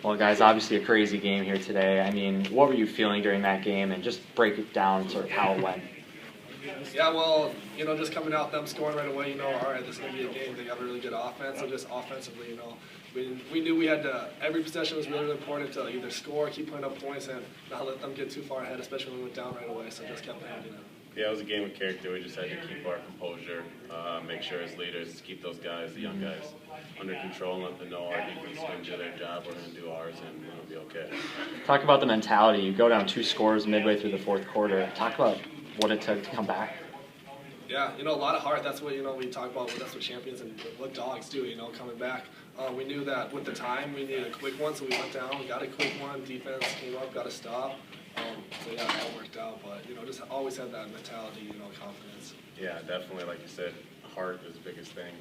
Well, guys, obviously a crazy game here today. I mean, what were you feeling during that game, and just break it down sort of how it went? Yeah, well, just coming out, them scoring right away, all right, this is going to be a game. They got a really good offense, so just offensively, we knew we had to, every possession was really important to either score, keep putting up points, and not let them get too far ahead, especially when we went down right away, so just kept handing it. Yeah, it was a game of character. We just had to keep our composure, make sure as leaders, keep those guys, the young guys, under control and let them know our defense is going to do their job, we're going to do ours, and we're going to be okay. Talk about the mentality. You go down 2 scores midway through the fourth quarter. Talk about what it took to come back. Yeah, a lot of heart. That's what, we talk about. That's what champions and what dogs do, coming back. We knew that with the time, we needed a quick one, so we went down. We got a quick one. Defense came up, got a stop. So, yeah, it all worked out. But, just always have that mentality, confidence. Yeah, definitely. Like you said, heart is the biggest thing.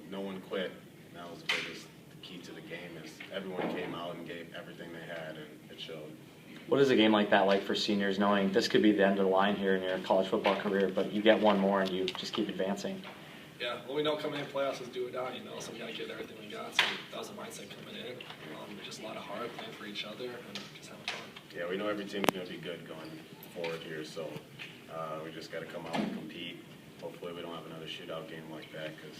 No one quit. And that was the biggest key to the game is everyone came out and gave everything they had, and it showed. What is a game like that like for seniors, knowing this could be the end of the line here in your college football career, but you get one more and you just keep advancing? Yeah, well, we know coming in playoffs is do or die, so we got to give everything we got. So that was the mindset coming in. Just a lot of heart, playing for each other, and just having fun. Yeah, we know every team's going to be good going forward here, so we just got to come out and compete. Hopefully we don't have another shootout game like that because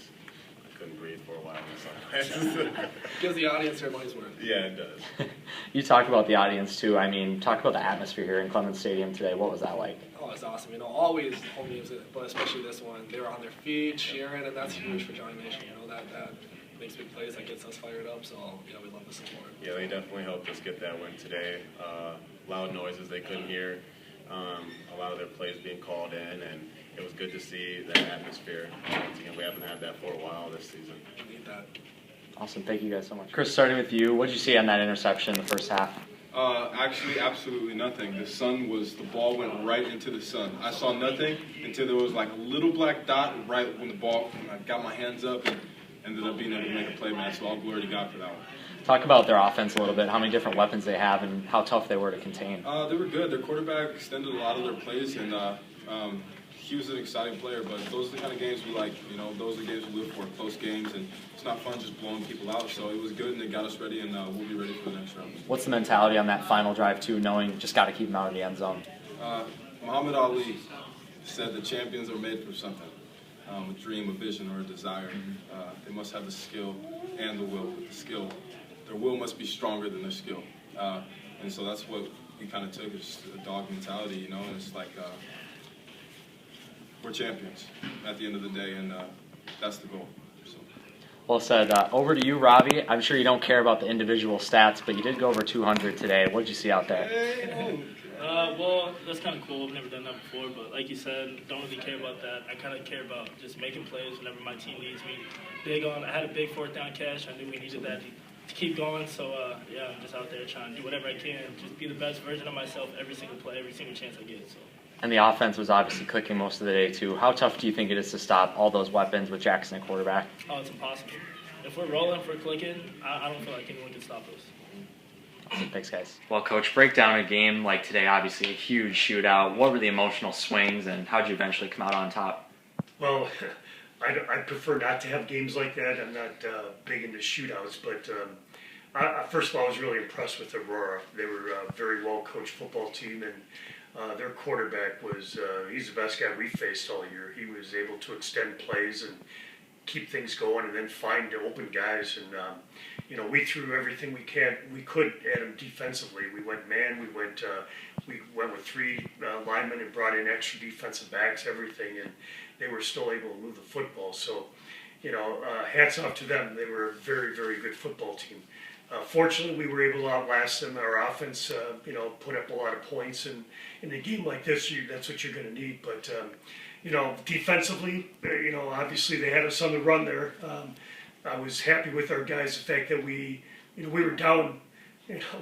I couldn't breathe for a while in the Gives the audience their money's worth. Yeah, it does. You talked about the audience too. I mean, talk about the atmosphere here in Clemens Stadium today. What was that like? Oh, it's awesome. Always home games, but especially this one, they were on their feet, cheering, and that's huge for Johnny Nation. That makes big plays, that gets us fired up. So yeah, we love the support. Yeah, they definitely helped us get that win today. Loud noises they couldn't hear. A lot of their plays being called in, and it was good to see that atmosphere. Again, we haven't had that for a while this season. We need that. Awesome. Thank you guys so much. Chris, starting with you, what did you see on that interception in the first half? Actually, absolutely nothing. The ball went right into the sun. I saw nothing until there was like a little black dot right when I got my hands up and ended up being able to make a play, man. So all glory to God for that one. Talk about their offense a little bit, how many different weapons they have and how tough they were to contain. They were good. Their quarterback extended a lot of their plays, and he was an exciting player, but those are the kind of games we like. Those are the games we live for, close games, and it's not fun just blowing people out. So it was good, and it got us ready, and we'll be ready for the next round. What's the mentality on that final drive, too, knowing just got to keep them out of the end zone? Muhammad Ali said the champions are made for something, a dream, a vision, or a desire. They must have the skill and the will. With the skill, their will must be stronger than their skill. And so that's what we kind of took, is a dog mentality, and it's like, we're champions at the end of the day, and that's the goal. So. Well said. Over to you, Ravi. I'm sure you don't care about the individual stats, but you did go over 200 today. What did you see out there? Well, that's kind of cool. I've never done that before, but like you said, don't really care about that. I kind of care about just making plays whenever my team needs me. I had a big 4th down catch. I knew we needed that to keep going, so yeah, I'm just out there trying to do whatever I can, just be the best version of myself every single play, every single chance I get. So. And the offense was obviously clicking most of the day, too. How tough do you think it is to stop all those weapons with Jackson at quarterback? Oh, it's impossible. If we're rolling, if we're clicking, I don't feel like anyone can stop us. Awesome. Thanks, guys. Well, Coach, break down a game like today, obviously a huge shootout. What were the emotional swings, and how did you eventually come out on top? Well, I prefer not to have games like that. I'm not big into shootouts, but first of all, I was really impressed with Aurora. They were a very well-coached football team, and their quarterback he's the best guy we faced all year. He was able to extend plays and keep things going and then find the open guys. And, we threw everything we could at them defensively. We went man, we went with 3 linemen and brought in extra defensive backs, everything, and they were still able to move the football. So, hats off to them. They were a very, very good football team. Fortunately, we were able to outlast them. Our offense, put up a lot of points, and in a game like this, that's what you're going to need. But, defensively, obviously they had us on the run there. I was happy with our guys, the fact that we were down.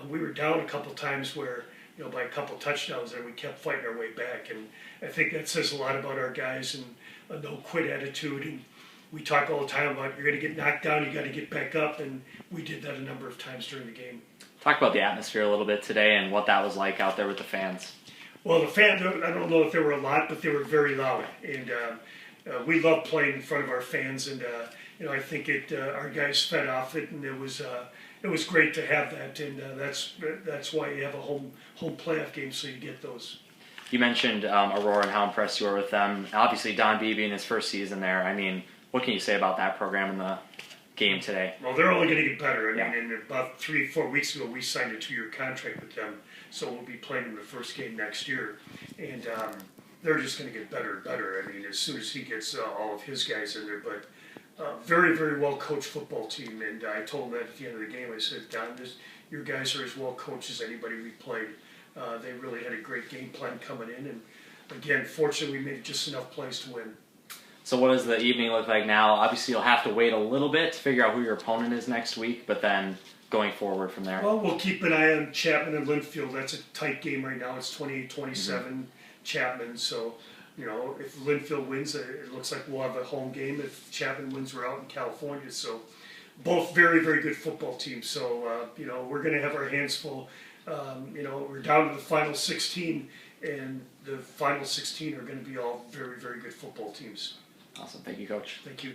We were down a couple times where, by a couple touchdowns there, we kept fighting our way back, and I think that says a lot about our guys and a no-quit attitude. And we talk all the time about you're going to get knocked down, you got to get back up, and we did that a number of times during the game. Talk about the atmosphere a little bit today and what that was like out there with the fans. Well, the fans, I don't know if there were a lot, but they were very loud, and we love playing in front of our fans, and I think our guys fed off it, and it was great to have that, and that's why you have a home playoff game, so you get those. You mentioned Aurora and how impressed you were with them. Obviously, Don Beebe in his first season there. I mean, what can you say about that program in the game today? Well, they're only going to get better. I mean, about 3-4 weeks ago, we signed a 2-year contract with them, so we'll be playing in the first game next year, and they're just going to get better and better. I mean, as soon as he gets all of his guys in there, but very, very well coached football team. And I told him that at the end of the game. I said, Don, your guys are as well coached as anybody we played. They really had a great game plan coming in, and again, fortunately, we made just enough plays to win. So what does the evening look like now? Obviously, you'll have to wait a little bit to figure out who your opponent is next week, but then going forward from there. Well, we'll keep an eye on Chapman and Linfield. That's a tight game right now. It's 28-27 Chapman. So, if Linfield wins, it looks like we'll have a home game. If Chapman wins, we're out in California. So, both very, very good football teams. So, we're going to have our hands full. We're down to the final 16, and the final 16 are going to be all very, very good football teams. Awesome. Thank you, Coach. Thank you.